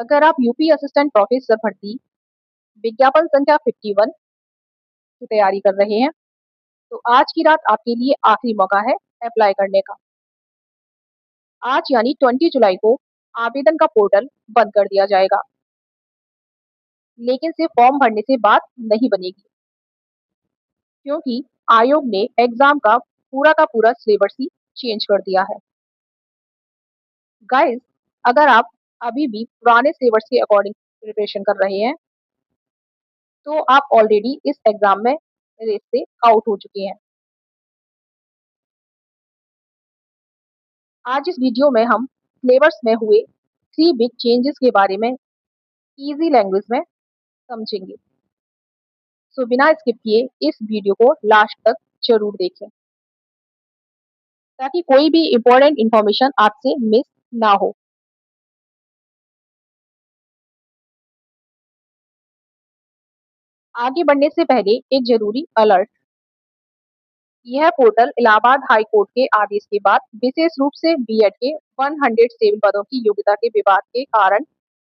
अगर आप UP assistant professor भर्ती विज्ञापन संख्या 51 की तैयारी कर रहे हैं, तो आज की रात आपके लिए आखिरी मौका है अप्लाई करने का। आज यानी 20 जुलाई को आवेदन का पोर्टल बंद कर दिया जाएगा, लेकिन सिर्फ फॉर्म भरने से बात नहीं बनेगी, क्योंकि आयोग ने एग्जाम का पूरा सिलेबस ही चेंज कर दिया है। गाइस, अगर आप अभी भी पुराने सिलेबस के अकॉर्डिंग प्रिपरेशन कर रहे हैं, तो आप ऑलरेडी इस एग्जाम में रेस से आउट हो चुके हैं। आज इस वीडियो में हम सिलेबस में हुए 3 बिग चेंजेस के बारे में इजी लैंग्वेज में समझेंगे। सो बिना स्किप किए इस वीडियो को लास्ट तक जरूर देखें, ताकि कोई भी इम्पोर्टेंट इंफॉर्मेशन आपसे मिस ना हो। आगे बढ़ने से पहले एक जरूरी अलर्ट। यह पोर्टल इलाहाबाद हाई कोर्ट के आदेश के बाद विशेष रूप से बीएड के 107 पदों की योग्यता के विवाद के कारण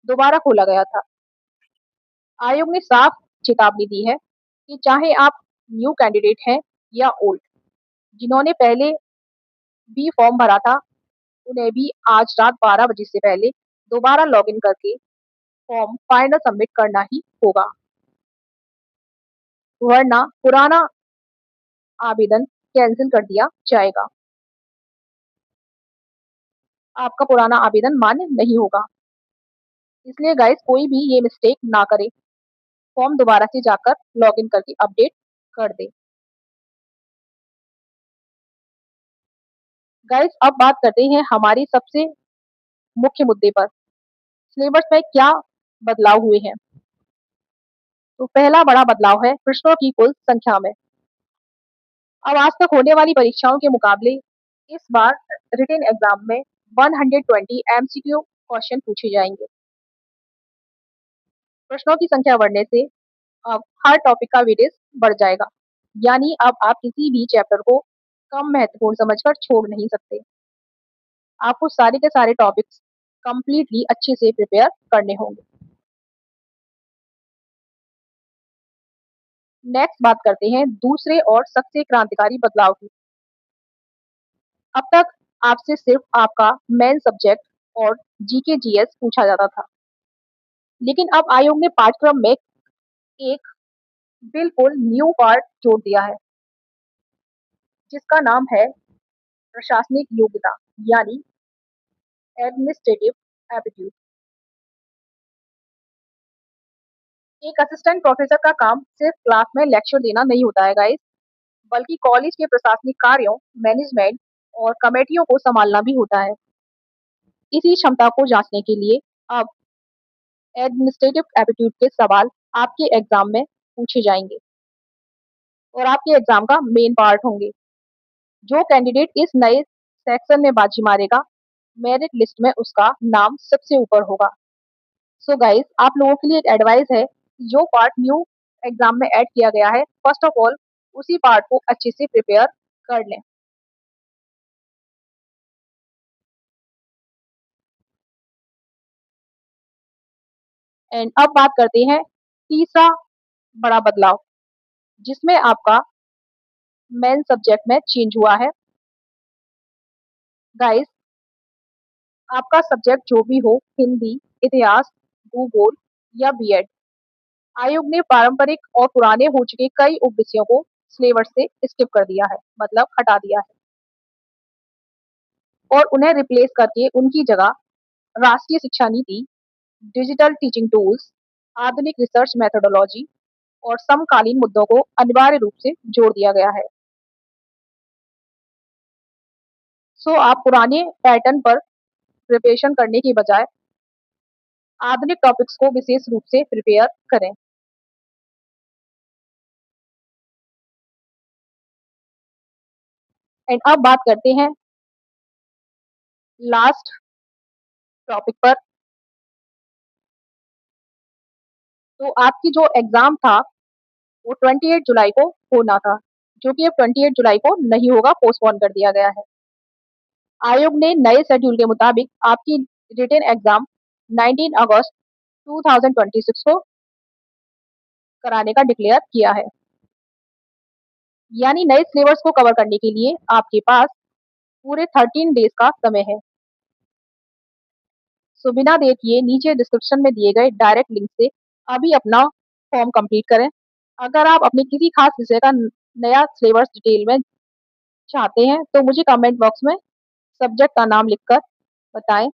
दोबारा खोला गया था। आयोग ने साफ चेतावनी दी है कि चाहे आप न्यू कैंडिडेट हैं या ओल्ड, जिन्होंने पहले भी फॉर्म भरा था, उन्हें भी आज रात 12 बजे से पहले दोबारा लॉगिन करके फॉर्म फाइनल सबमिट करना ही होगा, वरना पुराना आवेदन कैंसिल कर दिया जाएगा। आपका पुराना आवेदन मान्य नहीं होगा। इसलिए गाइस, कोई भी ये मिस्टेक ना करे, फॉर्म दोबारा से जाकर लॉगिन करके अपडेट कर दे। गाइस, अब बात करते हैं हमारी सबसे मुख्य मुद्दे पर, सिलेबस में क्या बदलाव हुए हैं। तो पहला बड़ा बदलाव है प्रश्नों की कुल संख्या में। अब आज तक होने वाली परीक्षाओं के मुकाबले इस बार रिटन एग्जाम में 120 एमसीक्यू क्वेश्चन पूछे जाएंगे। प्रश्नों की संख्या बढ़ने से अब हर टॉपिक का वेटेज बढ़ जाएगा, यानी अब आप किसी भी चैप्टर को कम महत्वपूर्ण समझकर छोड़ नहीं सकते। आपको सारे के सारे टॉपिक्स कंप्लीटली अच्छे से प्रिपेयर करने होंगे। नेक्स्ट बात करते हैं दूसरे और सबसे क्रांतिकारी बदलाव की। अब तक आपसे सिर्फ आपका मेन सब्जेक्ट और जीके जीएस पूछा जाता था, लेकिन अब आयोग ने पाठ्यक्रम में एक बिल्कुल न्यू पार्ट जोड़ दिया है, जिसका नाम है प्रशासनिक योग्यता, यानी एडमिनिस्ट्रेटिव एप्टीट्यूड। एक असिस्टेंट प्रोफेसर का काम सिर्फ क्लास में लेक्चर देना नहीं होता है गाइस, बल्कि कॉलेज के प्रशासनिक कार्यों, मैनेजमेंट और कमेटियों को संभालना भी होता है। इसी क्षमता को जांचने के लिए अब एडमिनिस्ट्रेटिव एप्टीट्यूड के सवाल आपके एग्जाम में पूछे जाएंगे और आपके एग्जाम का मेन पार्ट होंगे। जो कैंडिडेट इस नए सेक्शन में बाजी मारेगा, मेरिट लिस्ट में उसका नाम सबसे ऊपर होगा। सो गाइस, आप लोगों के लिए एक एडवाइस है, जो पार्ट न्यू एग्जाम में ऐड किया गया है, फर्स्ट ऑफ ऑल उसी पार्ट को अच्छे से प्रिपेयर कर लें। एंड अब बात करते हैं तीसरा बड़ा बदलाव, जिसमें आपका मेन सब्जेक्ट में चेंज हुआ है। गाइस, आपका सब्जेक्ट जो भी हो, हिंदी, इतिहास, भूगोल या बीएड, आयोग ने पारंपरिक और पुराने हो चुके कई उप विषयों को सिलेबस से स्किप कर दिया है, मतलब हटा दिया है, और उन्हें रिप्लेस करके उनकी जगह राष्ट्रीय शिक्षा नीति, डिजिटल टीचिंग टूल्स, आधुनिक रिसर्च मेथोडोलॉजी और समकालीन मुद्दों को अनिवार्य रूप से जोड़ दिया गया है। सो आप पुराने पैटर्न पर प्रिपरेशन करने के बजाय आधुनिक टॉपिक्स को विशेष रूप से प्रिपेयर करें। एंड अब बात करते हैं लास्ट टॉपिक पर। तो आपकी जो एग्जाम था वो 28 जुलाई को होना था, जो कि अब 28 जुलाई को नहीं होगा, पोस्टपोन कर दिया गया है। आयोग ने नए शेड्यूल के मुताबिक आपकी रिटन एग्जाम 19 अगस्त 2026 को कराने का डिक्लेयर किया है। यानी नए सिलेबस को कवर करने के लिए आपके पास पूरे 13 डेज का समय है। सो बिना देर किए नीचे डिस्क्रिप्शन में दिए गए डायरेक्ट लिंक से अभी अपना फॉर्म कंप्लीट करें। अगर आप अपने किसी खास विषय का नया सिलेबस डिटेल में चाहते हैं तो मुझे कमेंट बॉक्स में सब्जेक्ट का नाम लिखकर बताएं।